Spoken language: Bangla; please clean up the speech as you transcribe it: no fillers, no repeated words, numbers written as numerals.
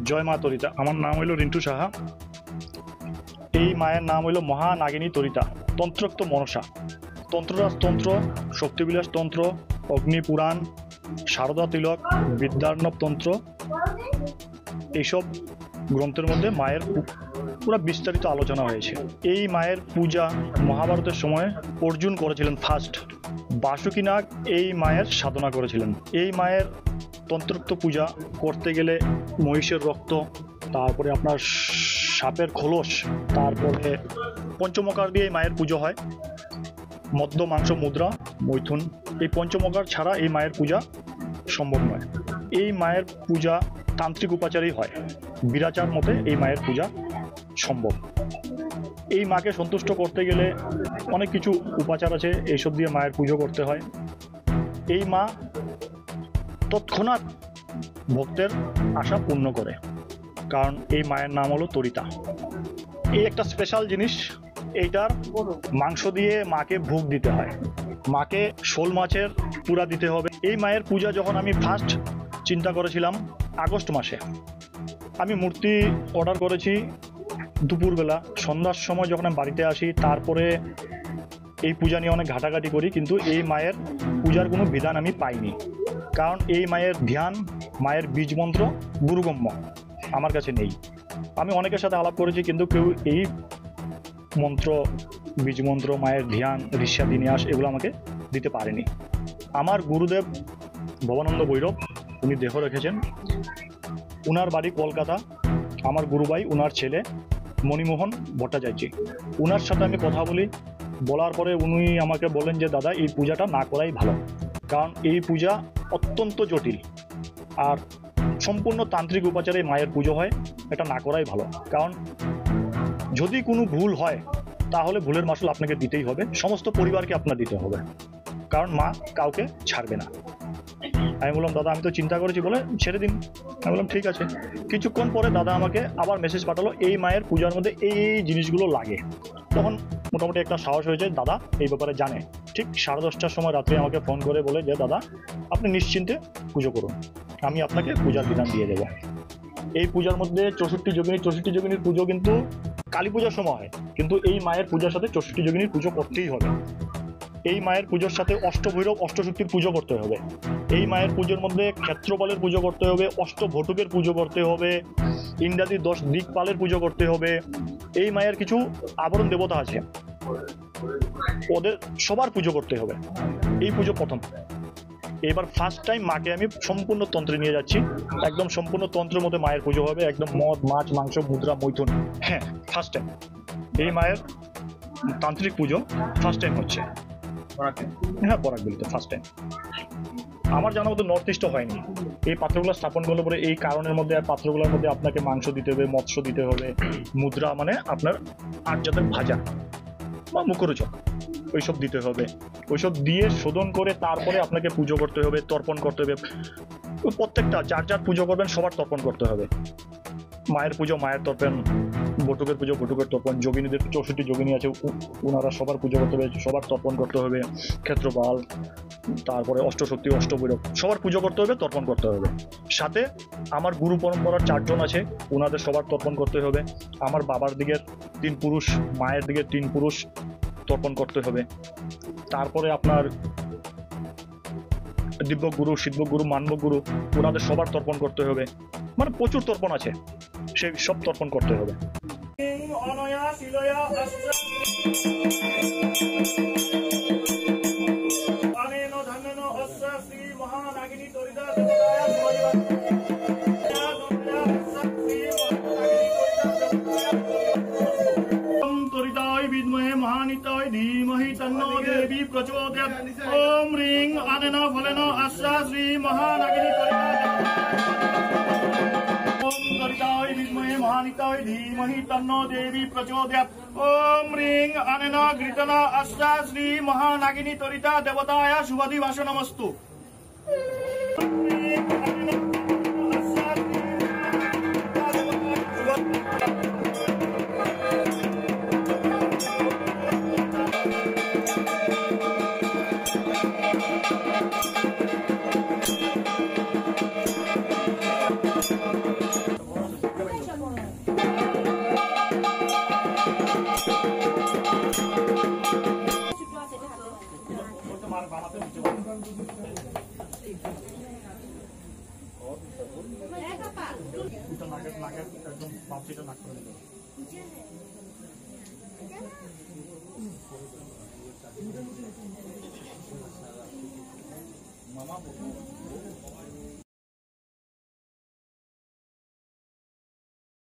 জয় মা তরিতা। আমার নাম হইল রিন্টু সাহা। এই মায়ের নাম হইল মহানাগিনী তরিতা, তন্ত্রোক্ত মনসা। তন্ত্ররাজতন্ত্র, শক্তিবিলাস তন্ত্র, অগ্নিপুরাণ, সারদা তিলক, বিদ্যার্ণব তন্ত্র, এইসব গ্রন্থের মধ্যে মায়ের পুরো বিস্তারিত আলোচনা হয়েছে। এই মায়ের পূজা মহাভারতের সময় অর্জুন করেছিলেন ফার্স্ট। বাসুকীনাগ এই মায়ের সাধনা করেছিলেন। এই মায়ের তন্ত্রোক্ত পূজা করতে গেলে মহিষের রক্ত, তারপরে আপনার সাপের খোলস, তারপরে পঞ্চমকার দিয়ে এই মায়ের পুজো হয়। মদ্য, মাংস, মুদ্রা, মৈথুন, এই পঞ্চমকার ছাড়া এই মায়ের পূজা সম্ভব নয়। এই মায়ের পূজা তান্ত্রিক উপাচারেই হয়, বিরাচার মতে এই মায়ের পূজা সম্ভব। এই মাকে সন্তুষ্ট করতে গেলে অনেক কিছু উপাচার আছে, এইসব দিয়ে মায়ের পুজো করতে হয়। এই মা তৎক্ষণাৎ ভক্তের আশা পূর্ণ করে, কারণ এই মায়ের নাম হলো তরিতা। এই একটা স্পেশাল জিনিস, এইটার মাংস দিয়ে মাকে ভোগ দিতে হয়। মাকে শোল মাছের পুরা দিতে হবে। এই মায়ের পূজা যখন আমি ফার্স্ট চিন্তা করেছিলাম আগস্ট মাসে, আমি মূর্তি অর্ডার করেছি দুপুরবেলা। সন্ধ্যার সময় যখন আমি বাড়িতে আসি, তারপরে এই পূজা নিয়ে অনেক ঘাটাঘাটি করি, কিন্তু এই মায়ের পূজার কোনো বিধান আমি পাইনি। কারণ এই মায়ের ধ্যান, মায়ের বীজ মন্ত্র, গুরুগম্য আমার কাছে নেই। আমি অনেকের সাথে আলাপ করেছি, কিন্তু কেউ এই মন্ত্র, বীজ মন্ত্র, মায়ের ধ্যান, ঋষ্যাদিন্যাস এগুলো আমাকে দিতে পারেনি। আমার গুরুদেব ভবানন্দ ভৈরব, উনি দেহ রেখেছেন। উনার বাড়ি কলকাতা। আমার গুরুভাই, উনার ছেলে মণিমোহন ভট্টাচার্য, উনার সাথে আমি কথা বলি। বলার পরে উনি আমাকে বলেন যে দাদা, এই পূজাটা না করাই ভালো, কারণ এই পূজা অত্যন্ত জটিল আর সম্পূর্ণ তান্ত্রিক উপাচারে মায়ের পুজো হয়, এটা না করাই ভালো। কারণ যদি কোনো ভুল হয় তাহলে ভুলের মাসুল আপনাকে দিতেই হবে, সমস্ত পরিবারকে আপনার দিতে হবে, কারণ মা কাউকে ছাড়বে না। আমি বললাম দাদা, আমি তো চিন্তা করেছি, বলে ছেড়ে দিন। আমি বললাম ঠিক আছে। কিছুক্ষণ পরে দাদা আমাকে আবার মেসেজ পাঠালো, এই মায়ের পূজার মধ্যে এই জিনিসগুলো লাগে। তখন মোটামুটি একটা সাহস হয়েছে, দাদা এই ব্যাপারে জানে। ঠিক 10:30টার সময় রাত্রে আমাকে ফোন করে বলে যে দাদা, আপনি নিশ্চিন্তে পুজো করুন, আমি আপনাকে পূজার বিধান দিয়ে দেবো। এই পূজার মধ্যে 64 যোগিনীর পুজো কিন্তু কালী পূজার সময় হয়, কিন্তু এই মায়ের পূজার সাথে 64 যোগিনীর পুজো করতেই হবে। এই মায়ের পুজোর সাথে অষ্টভৈরব, অষ্টশক্তির পুজো করতে হবে। এই মায়ের পুজোর মধ্যে ক্ষেত্রপালের পুজো করতে হবে, অষ্টভটুকের পুজো করতে হবে, ইন্দ্রাদি 10 দিকপালের পুজো করতে হবে। এই মায়ের কিছু আবরণ দেবতা আছে, ওদের সবার পুজো করতে হবে। এই পুজো প্রথম। এবার ফার্স্ট টাইম মাকে আমি সম্পূর্ণ তন্ত্রে নিয়ে যাচ্ছি, একদম সম্পূর্ণ তন্ত্রের মধ্যে মায়ের পুজো হবে, একদম মদ, মাছ, মাংস, মুদ্রা, মৈথুন। হ্যাঁ, ফার্স্ট টাইম এই মায়ের তান্ত্রিক পুজো ফার্স্ট টাইম হচ্ছে। হ্যাঁ, বরাকবিলিতে ফার্স্ট টাইম। আমার জানা মতো নর্থ ইস্টও হয়নি। এই পাত্রগুলো স্থাপন করলে পরে এই কারণের মধ্যে, আর পাত্রগুলোর মধ্যে আপনাকে মাংস দিতে হবে, মৎস্য দিতে হবে, মুদ্রা মানে আপনার 8 জাতের ভাজা বা মুখরোচক, ওইসব দিতে হবে। ওইসব দিয়ে শোধন করে তারপরে আপনাকে পুজো করতে হবে, তর্পণ করতে হবে। প্রত্যেকটা যার যার পুজো করবেন সবার তর্পণ করতে হবে। মায়ের পুজো মায়ের তর্পণ, বটুকের পুজো বটুকের তর্পণ, যোগিনীদের 64 যোগিনী আছে, ওনারা সবার পুজো করতে হবে, সবার তর্পণ করতে হবে। ক্ষেত্রপাল, তারপরে অষ্টশক্তি, অষ্টভৈরব, সবার পুজো করতে হবে, তর্পণ করতে হবে। সাথে আমার গুরু পরম্পরার 4 জন আছে, ওনাদের সবার তর্পণ করতে হবে। আমার বাবার দিকের 3 পুরুষ, মায়ের দিকের 3 পুরুষ তর্পণ করতে হবে। তারপরে আপনার দিব্যগুরু, সিদ্ধগুরু, মানবগুরু, ওনাদের সবার তর্পণ করতে হবে। মানে প্রচুর তর্পণ আছে, সেই সব তর্পণ করতে হবে। धीमहि तन्नो देवी प्रचोदयात्। ओम ह्रीं अनेन फलेन अस्या श्री महानागिनी ओम तरिताय विद्महे महानिताय धीमहि तन्नो देवी प्रचोदयात्। ओम ह्रीं अनेन घृतेन अस्या श्री महानागिनी तरिता देवताय शुभदिवस नमस्तु। বানাতে নিতে পারবে এটা নাকের একদম পাঁচিটা নাক করে দেবে